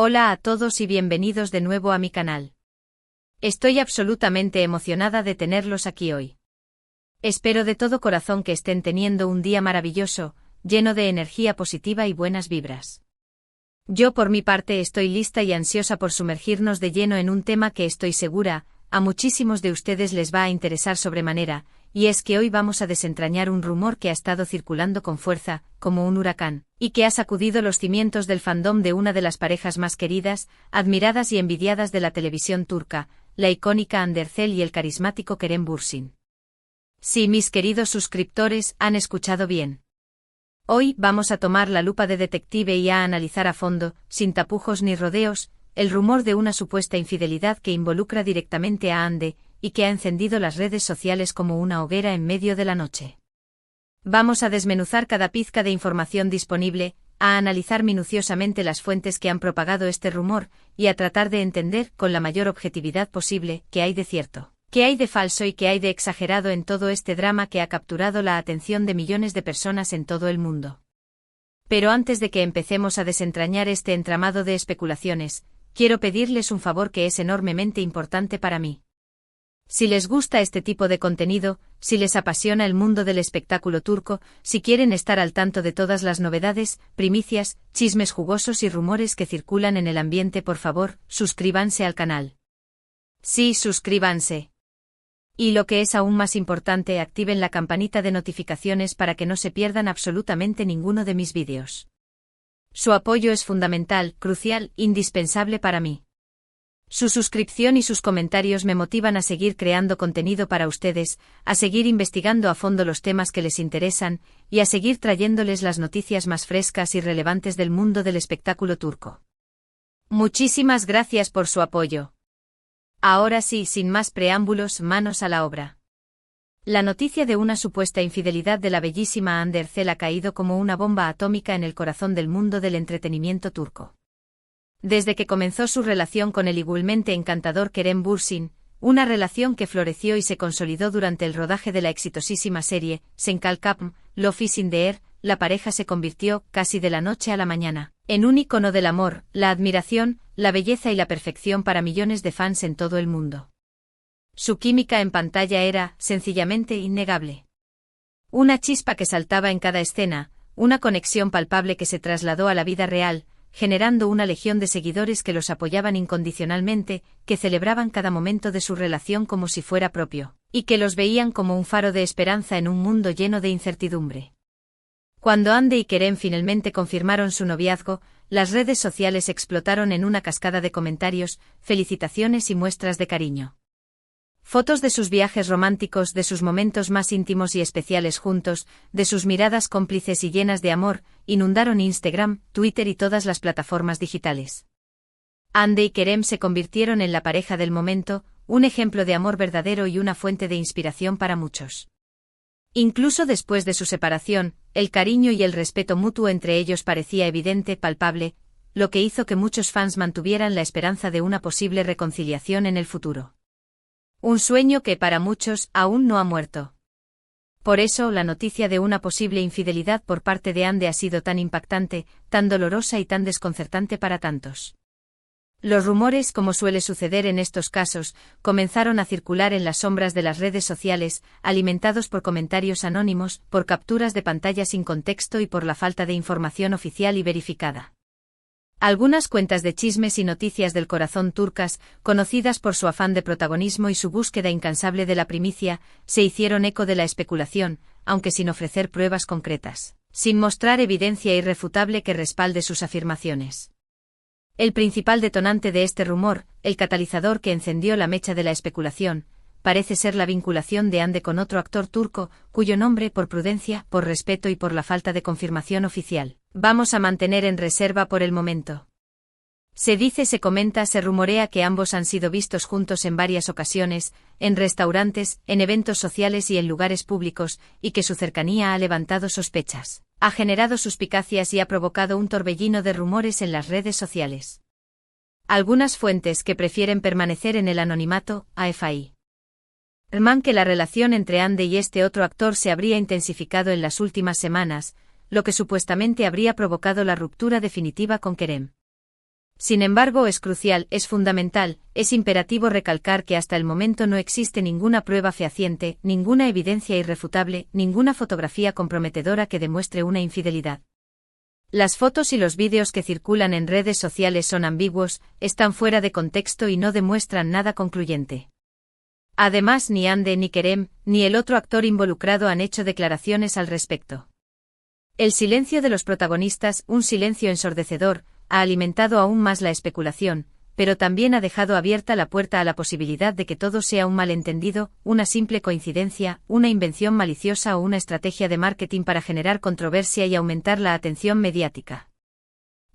Hola a todos y bienvenidos de nuevo a mi canal. Estoy absolutamente emocionada de tenerlos aquí hoy. Espero de todo corazón que estén teniendo un día maravilloso, lleno de energía positiva y buenas vibras. Yo por mi parte estoy lista y ansiosa por sumergirnos de lleno en un tema que estoy segura, a muchísimos de ustedes les va a interesar sobremanera, y es que hoy vamos a desentrañar un rumor que ha estado circulando con fuerza, como un huracán, y que ha sacudido los cimientos del fandom de una de las parejas más queridas, admiradas y envidiadas de la televisión turca, la icónica Hande Erçel y el carismático Kerem Bürsin. Sí, mis queridos suscriptores, han escuchado bien. Hoy vamos a tomar la lupa de detective y a analizar a fondo, sin tapujos ni rodeos, el rumor de una supuesta infidelidad que involucra directamente a Hande, y que ha encendido las redes sociales como una hoguera en medio de la noche. Vamos a desmenuzar cada pizca de información disponible, a analizar minuciosamente las fuentes que han propagado este rumor, y a tratar de entender, con la mayor objetividad posible, qué hay de cierto, qué hay de falso y qué hay de exagerado en todo este drama que ha capturado la atención de millones de personas en todo el mundo. Pero antes de que empecemos a desentrañar este entramado de especulaciones, quiero pedirles un favor que es enormemente importante para mí. Si les gusta este tipo de contenido, si les apasiona el mundo del espectáculo turco, si quieren estar al tanto de todas las novedades, primicias, chismes jugosos y rumores que circulan en el ambiente, por favor, suscríbanse al canal. Sí, suscríbanse. Y lo que es aún más importante, activen la campanita de notificaciones para que no se pierdan absolutamente ninguno de mis vídeos. Su apoyo es fundamental, crucial, indispensable para mí. Su suscripción y sus comentarios me motivan a seguir creando contenido para ustedes, a seguir investigando a fondo los temas que les interesan, y a seguir trayéndoles las noticias más frescas y relevantes del mundo del espectáculo turco. Muchísimas gracias por su apoyo. Ahora sí, sin más preámbulos, manos a la obra. La noticia de una supuesta infidelidad de la bellísima Hande Erçel ha caído como una bomba atómica en el corazón del mundo del entretenimiento turco. Desde que comenzó su relación con el igualmente encantador Kerem Bürsin, una relación que floreció y se consolidó durante el rodaje de la exitosísima serie Sen Kalkapm, Love is in the Air, la pareja se convirtió, casi de la noche a la mañana, en un ícono del amor, la admiración, la belleza y la perfección para millones de fans en todo el mundo. Su química en pantalla era, sencillamente, innegable. Una chispa que saltaba en cada escena, una conexión palpable que se trasladó a la vida real, generando una legión de seguidores que los apoyaban incondicionalmente, que celebraban cada momento de su relación como si fuera propio, y que los veían como un faro de esperanza en un mundo lleno de incertidumbre. Cuando Hande y Kerem finalmente confirmaron su noviazgo, las redes sociales explotaron en una cascada de comentarios, felicitaciones y muestras de cariño. Fotos de sus viajes románticos, de sus momentos más íntimos y especiales juntos, de sus miradas cómplices y llenas de amor, inundaron Instagram, Twitter y todas las plataformas digitales. Hande y Kerem se convirtieron en la pareja del momento, un ejemplo de amor verdadero y una fuente de inspiración para muchos. Incluso después de su separación, el cariño y el respeto mutuo entre ellos parecía evidente, palpable, lo que hizo que muchos fans mantuvieran la esperanza de una posible reconciliación en el futuro. Un sueño que para muchos aún no ha muerto. Por eso la noticia de una posible infidelidad por parte de Hande ha sido tan impactante, tan dolorosa y tan desconcertante para tantos. Los rumores, como suele suceder en estos casos, comenzaron a circular en las sombras de las redes sociales, alimentados por comentarios anónimos, por capturas de pantalla sin contexto y por la falta de información oficial y verificada. Algunas cuentas de chismes y noticias del corazón turcas, conocidas por su afán de protagonismo y su búsqueda incansable de la primicia, se hicieron eco de la especulación, aunque sin ofrecer pruebas concretas, sin mostrar evidencia irrefutable que respalde sus afirmaciones. El principal detonante de este rumor, el catalizador que encendió la mecha de la especulación, parece ser la vinculación de Hande con otro actor turco, cuyo nombre, por prudencia, por respeto y por la falta de confirmación oficial, vamos a mantener en reserva por el momento. Se dice, se comenta, se rumorea que ambos han sido vistos juntos en varias ocasiones, en restaurantes, en eventos sociales y en lugares públicos, y que su cercanía ha levantado sospechas, ha generado suspicacias y ha provocado un torbellino de rumores en las redes sociales. Algunas fuentes que prefieren permanecer en el anonimato, afirman que la relación entre Hande y este otro actor se habría intensificado en las últimas semanas, lo que supuestamente habría provocado la ruptura definitiva con Kerem. Sin embargo, es crucial, es fundamental, es imperativo recalcar que hasta el momento no existe ninguna prueba fehaciente, ninguna evidencia irrefutable, ninguna fotografía comprometedora que demuestre una infidelidad. Las fotos y los vídeos que circulan en redes sociales son ambiguos, están fuera de contexto y no demuestran nada concluyente. Además, ni Hande ni Kerem, ni el otro actor involucrado han hecho declaraciones al respecto. El silencio de los protagonistas, un silencio ensordecedor, ha alimentado aún más la especulación, pero también ha dejado abierta la puerta a la posibilidad de que todo sea un malentendido, una simple coincidencia, una invención maliciosa o una estrategia de marketing para generar controversia y aumentar la atención mediática.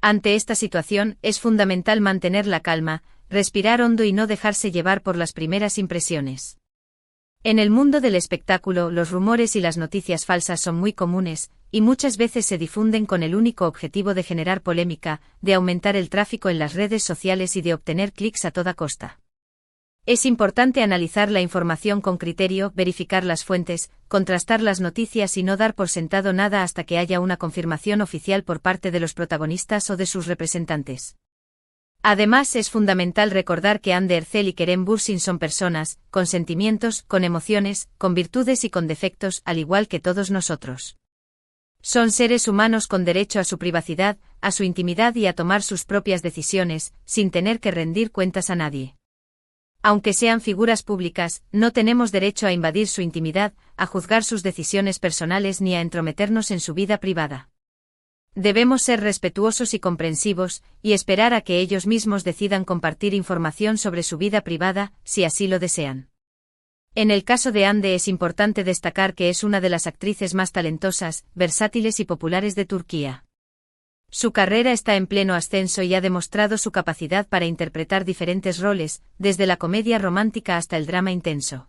Ante esta situación, es fundamental mantener la calma, respirar hondo y no dejarse llevar por las primeras impresiones. En el mundo del espectáculo, los rumores y las noticias falsas son muy comunes, y muchas veces se difunden con el único objetivo de generar polémica, de aumentar el tráfico en las redes sociales y de obtener clics a toda costa. Es importante analizar la información con criterio, verificar las fuentes, contrastar las noticias y no dar por sentado nada hasta que haya una confirmación oficial por parte de los protagonistas o de sus representantes. Además, es fundamental recordar que Hande Erçel y Kerem Bürsin son personas, con sentimientos, con emociones, con virtudes y con defectos, al igual que todos nosotros. Son seres humanos con derecho a su privacidad, a su intimidad y a tomar sus propias decisiones, sin tener que rendir cuentas a nadie. Aunque sean figuras públicas, no tenemos derecho a invadir su intimidad, a juzgar sus decisiones personales ni a entrometernos en su vida privada. Debemos ser respetuosos y comprensivos, y esperar a que ellos mismos decidan compartir información sobre su vida privada, si así lo desean. En el caso de Hande es importante destacar que es una de las actrices más talentosas, versátiles y populares de Turquía. Su carrera está en pleno ascenso y ha demostrado su capacidad para interpretar diferentes roles, desde la comedia romántica hasta el drama intenso.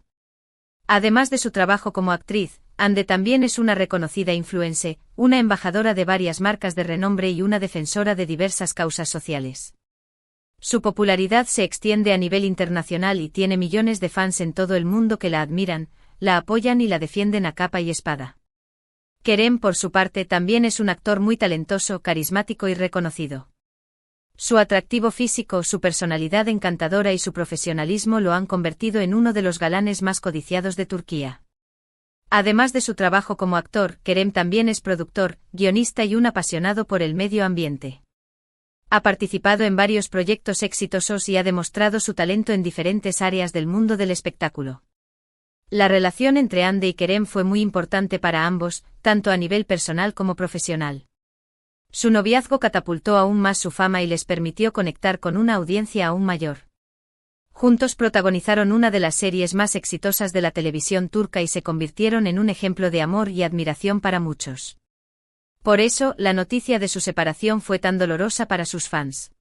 Además de su trabajo como actriz, Hande también es una reconocida influencer, una embajadora de varias marcas de renombre y una defensora de diversas causas sociales. Su popularidad se extiende a nivel internacional y tiene millones de fans en todo el mundo que la admiran, la apoyan y la defienden a capa y espada. Kerem, por su parte, también es un actor muy talentoso, carismático y reconocido. Su atractivo físico, su personalidad encantadora y su profesionalismo lo han convertido en uno de los galanes más codiciados de Turquía. Además de su trabajo como actor, Kerem también es productor, guionista y un apasionado por el medio ambiente. Ha participado en varios proyectos exitosos y ha demostrado su talento en diferentes áreas del mundo del espectáculo. La relación entre Hande y Kerem fue muy importante para ambos, tanto a nivel personal como profesional. Su noviazgo catapultó aún más su fama y les permitió conectar con una audiencia aún mayor. Juntos protagonizaron una de las series más exitosas de la televisión turca y se convirtieron en un ejemplo de amor y admiración para muchos. Por eso, la noticia de su separación fue tan dolorosa para sus fans.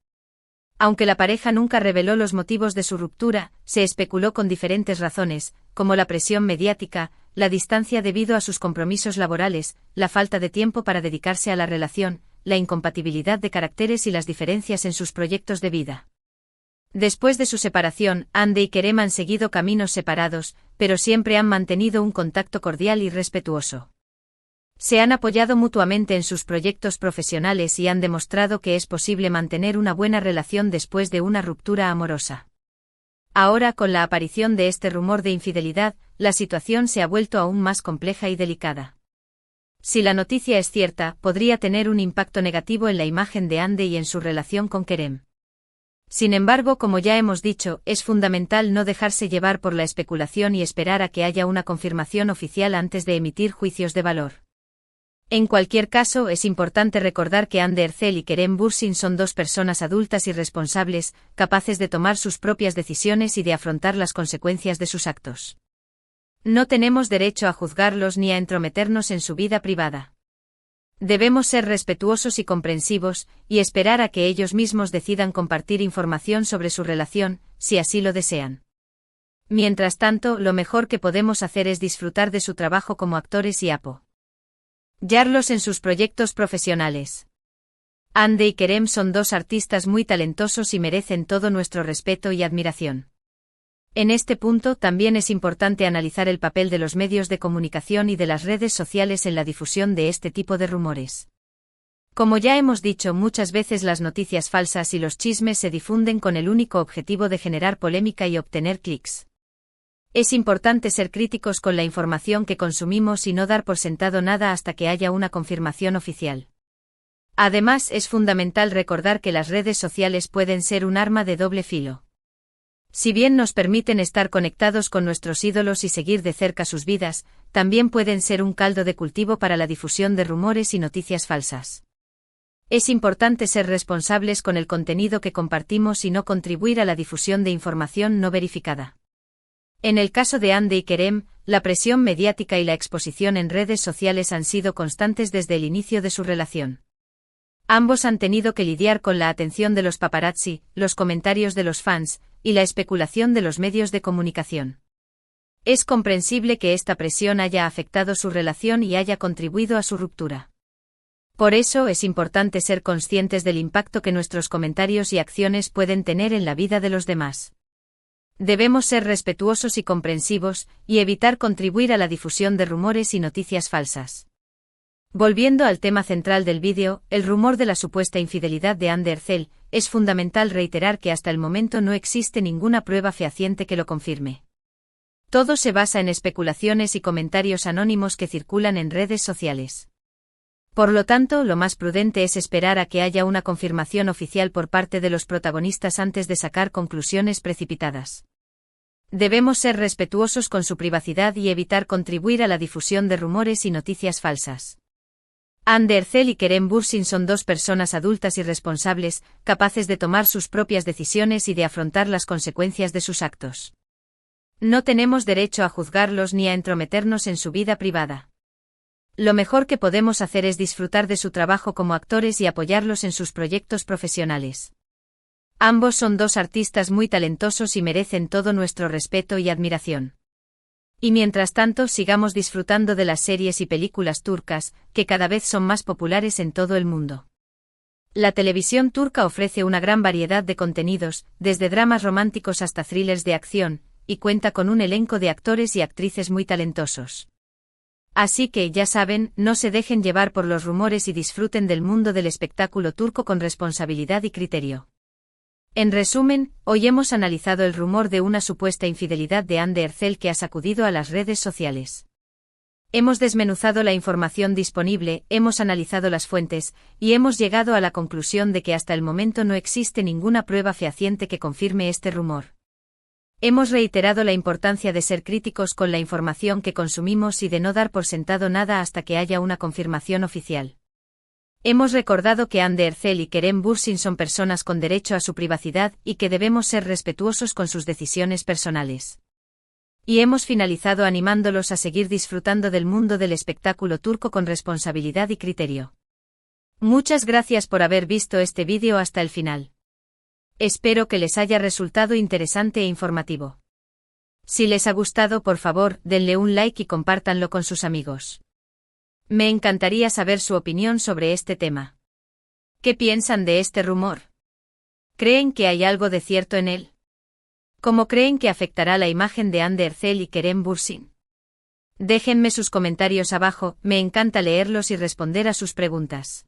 Aunque la pareja nunca reveló los motivos de su ruptura, se especuló con diferentes razones, como la presión mediática, la distancia debido a sus compromisos laborales, la falta de tiempo para dedicarse a la relación, la incompatibilidad de caracteres y las diferencias en sus proyectos de vida. Después de su separación, Hande y Kerem han seguido caminos separados, pero siempre han mantenido un contacto cordial y respetuoso. Se han apoyado mutuamente en sus proyectos profesionales y han demostrado que es posible mantener una buena relación después de una ruptura amorosa. Ahora, con la aparición de este rumor de infidelidad, la situación se ha vuelto aún más compleja y delicada. Si la noticia es cierta, podría tener un impacto negativo en la imagen de Hande y en su relación con Kerem. Sin embargo, como ya hemos dicho, es fundamental no dejarse llevar por la especulación y esperar a que haya una confirmación oficial antes de emitir juicios de valor. En cualquier caso, es importante recordar que Hande Erçel y Kerem Bürsin son dos personas adultas y responsables, capaces de tomar sus propias decisiones y de afrontar las consecuencias de sus actos. No tenemos derecho a juzgarlos ni a entrometernos en su vida privada. Debemos ser respetuosos y comprensivos, y esperar a que ellos mismos decidan compartir información sobre su relación, si así lo desean. Mientras tanto, lo mejor que podemos hacer es disfrutar de su trabajo como actores y apoyarlos en sus proyectos profesionales. Hande y Kerem son dos artistas muy talentosos y merecen todo nuestro respeto y admiración. En este punto también es importante analizar el papel de los medios de comunicación y de las redes sociales en la difusión de este tipo de rumores. Como ya hemos dicho muchas veces, las noticias falsas y los chismes se difunden con el único objetivo de generar polémica y obtener clics. Es importante ser críticos con la información que consumimos y no dar por sentado nada hasta que haya una confirmación oficial. Además, es fundamental recordar que las redes sociales pueden ser un arma de doble filo. Si bien nos permiten estar conectados con nuestros ídolos y seguir de cerca sus vidas, también pueden ser un caldo de cultivo para la difusión de rumores y noticias falsas. Es importante ser responsables con el contenido que compartimos y no contribuir a la difusión de información no verificada. En el caso de Hande y Kerem, la presión mediática y la exposición en redes sociales han sido constantes desde el inicio de su relación. Ambos han tenido que lidiar con la atención de los paparazzi, los comentarios de los fans, y la especulación de los medios de comunicación. Es comprensible que esta presión haya afectado su relación y haya contribuido a su ruptura. Por eso es importante ser conscientes del impacto que nuestros comentarios y acciones pueden tener en la vida de los demás. Debemos ser respetuosos y comprensivos, y evitar contribuir a la difusión de rumores y noticias falsas. Volviendo al tema central del vídeo, el rumor de la supuesta infidelidad de Hande Erçel, es fundamental reiterar que hasta el momento no existe ninguna prueba fehaciente que lo confirme. Todo se basa en especulaciones y comentarios anónimos que circulan en redes sociales. Por lo tanto, lo más prudente es esperar a que haya una confirmación oficial por parte de los protagonistas antes de sacar conclusiones precipitadas. Debemos ser respetuosos con su privacidad y evitar contribuir a la difusión de rumores y noticias falsas. Hande Erçel y Kerem Bürsin son dos personas adultas y responsables, capaces de tomar sus propias decisiones y de afrontar las consecuencias de sus actos. No tenemos derecho a juzgarlos ni a entrometernos en su vida privada. Lo mejor que podemos hacer es disfrutar de su trabajo como actores y apoyarlos en sus proyectos profesionales. Ambos son dos artistas muy talentosos y merecen todo nuestro respeto y admiración. Y mientras tanto sigamos disfrutando de las series y películas turcas, que cada vez son más populares en todo el mundo. La televisión turca ofrece una gran variedad de contenidos, desde dramas románticos hasta thrillers de acción, y cuenta con un elenco de actores y actrices muy talentosos. Así que, ya saben, no se dejen llevar por los rumores y disfruten del mundo del espectáculo turco con responsabilidad y criterio. En resumen, hoy hemos analizado el rumor de una supuesta infidelidad de Hande Erçel que ha sacudido a las redes sociales. Hemos desmenuzado la información disponible, hemos analizado las fuentes, y hemos llegado a la conclusión de que hasta el momento no existe ninguna prueba fehaciente que confirme este rumor. Hemos reiterado la importancia de ser críticos con la información que consumimos y de no dar por sentado nada hasta que haya una confirmación oficial. Hemos recordado que Hande Erçel y Kerem Bürsin son personas con derecho a su privacidad y que debemos ser respetuosos con sus decisiones personales. Y hemos finalizado animándolos a seguir disfrutando del mundo del espectáculo turco con responsabilidad y criterio. Muchas gracias por haber visto este vídeo hasta el final. Espero que les haya resultado interesante e informativo. Si les ha gustado, por favor, denle un like y compártanlo con sus amigos. Me encantaría saber su opinión sobre este tema. ¿Qué piensan de este rumor? ¿Creen que hay algo de cierto en él? ¿Cómo creen que afectará la imagen de Hande Erçel y Kerem Bürsin? Déjenme sus comentarios abajo, me encanta leerlos y responder a sus preguntas.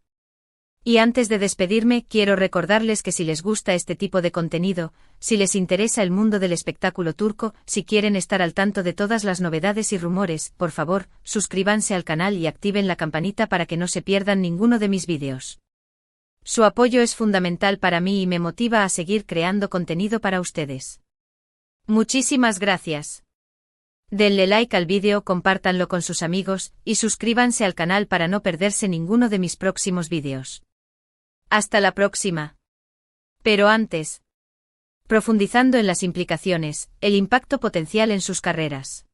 Y antes de despedirme, quiero recordarles que si les gusta este tipo de contenido, si les interesa el mundo del espectáculo turco, si quieren estar al tanto de todas las novedades y rumores, por favor, suscríbanse al canal y activen la campanita para que no se pierdan ninguno de mis vídeos. Su apoyo es fundamental para mí y me motiva a seguir creando contenido para ustedes. Muchísimas gracias. Denle like al vídeo, compártanlo con sus amigos, y suscríbanse al canal para no perderse ninguno de mis próximos vídeos. Hasta la próxima. Pero antes, profundizando en las implicaciones, el impacto potencial en sus carreras.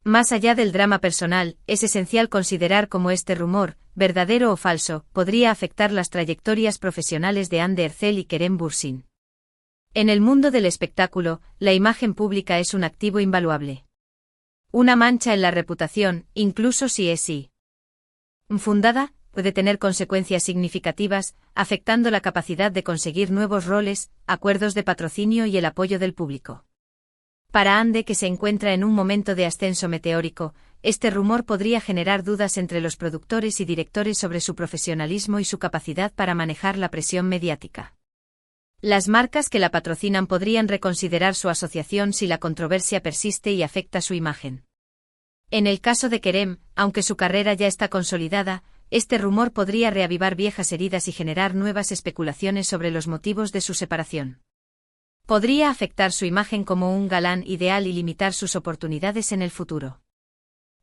Más allá del drama personal, es esencial considerar cómo este rumor, verdadero o falso, podría afectar las trayectorias profesionales de Hande Erçel y Kerem Bürsin. En el mundo del espectáculo, la imagen pública es un activo invaluable. Una mancha en la reputación, incluso si es infundada, puede tener consecuencias significativas, afectando la capacidad de conseguir nuevos roles, acuerdos de patrocinio y el apoyo del público. Para Hande, que se encuentra en un momento de ascenso meteórico, este rumor podría generar dudas entre los productores y directores sobre su profesionalismo y su capacidad para manejar la presión mediática. Las marcas que la patrocinan podrían reconsiderar su asociación si la controversia persiste y afecta su imagen. En el caso de Kerem, aunque su carrera ya está consolidada, este rumor podría reavivar viejas heridas y generar nuevas especulaciones sobre los motivos de su separación. Podría afectar su imagen como un galán ideal y limitar sus oportunidades en el futuro.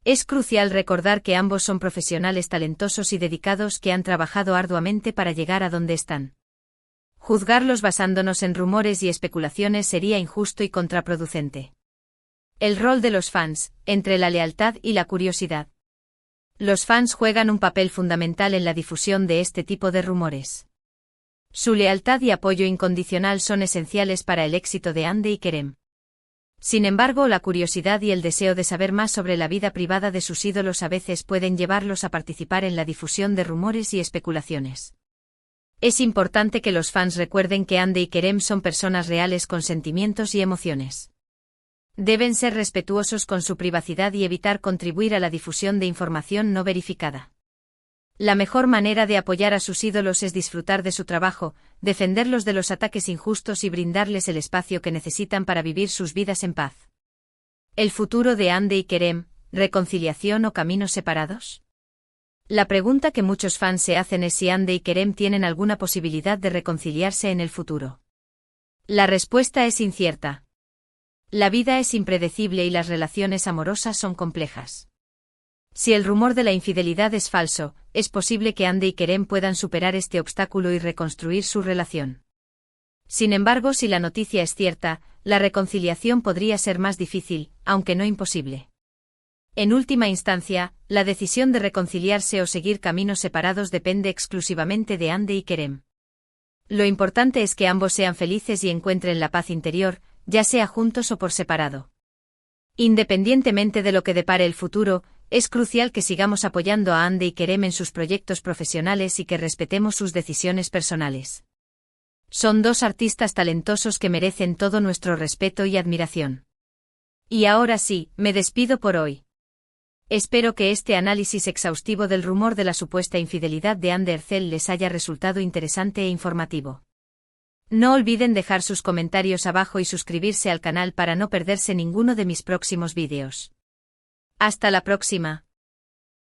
Es crucial recordar que ambos son profesionales talentosos y dedicados que han trabajado arduamente para llegar a donde están. Juzgarlos basándonos en rumores y especulaciones sería injusto y contraproducente. El rol de los fans, entre la lealtad y la curiosidad. Los fans juegan un papel fundamental en la difusión de este tipo de rumores. Su lealtad y apoyo incondicional son esenciales para el éxito de Hande y Kerem. Sin embargo, la curiosidad y el deseo de saber más sobre la vida privada de sus ídolos a veces pueden llevarlos a participar en la difusión de rumores y especulaciones. Es importante que los fans recuerden que Hande y Kerem son personas reales con sentimientos y emociones. Deben ser respetuosos con su privacidad y evitar contribuir a la difusión de información no verificada. La mejor manera de apoyar a sus ídolos es disfrutar de su trabajo, defenderlos de los ataques injustos y brindarles el espacio que necesitan para vivir sus vidas en paz. ¿El futuro de Hande y Kerem, reconciliación o caminos separados? La pregunta que muchos fans se hacen es si Hande y Kerem tienen alguna posibilidad de reconciliarse en el futuro. La respuesta es incierta. La vida es impredecible y las relaciones amorosas son complejas. Si el rumor de la infidelidad es falso, es posible que Hande y Kerem puedan superar este obstáculo y reconstruir su relación. Sin embargo, si la noticia es cierta, la reconciliación podría ser más difícil, aunque no imposible. En última instancia, la decisión de reconciliarse o seguir caminos separados depende exclusivamente de Hande y Kerem. Lo importante es que ambos sean felices y encuentren la paz interior, ya sea juntos o por separado. Independientemente de lo que depare el futuro, es crucial que sigamos apoyando a Hande y Kerem en sus proyectos profesionales y que respetemos sus decisiones personales. Son dos artistas talentosos que merecen todo nuestro respeto y admiración. Y ahora sí, me despido por hoy. Espero que este análisis exhaustivo del rumor de la supuesta infidelidad de Hande Erçel les haya resultado interesante e informativo. No olviden dejar sus comentarios abajo y suscribirse al canal para no perderse ninguno de mis próximos vídeos. Hasta la próxima.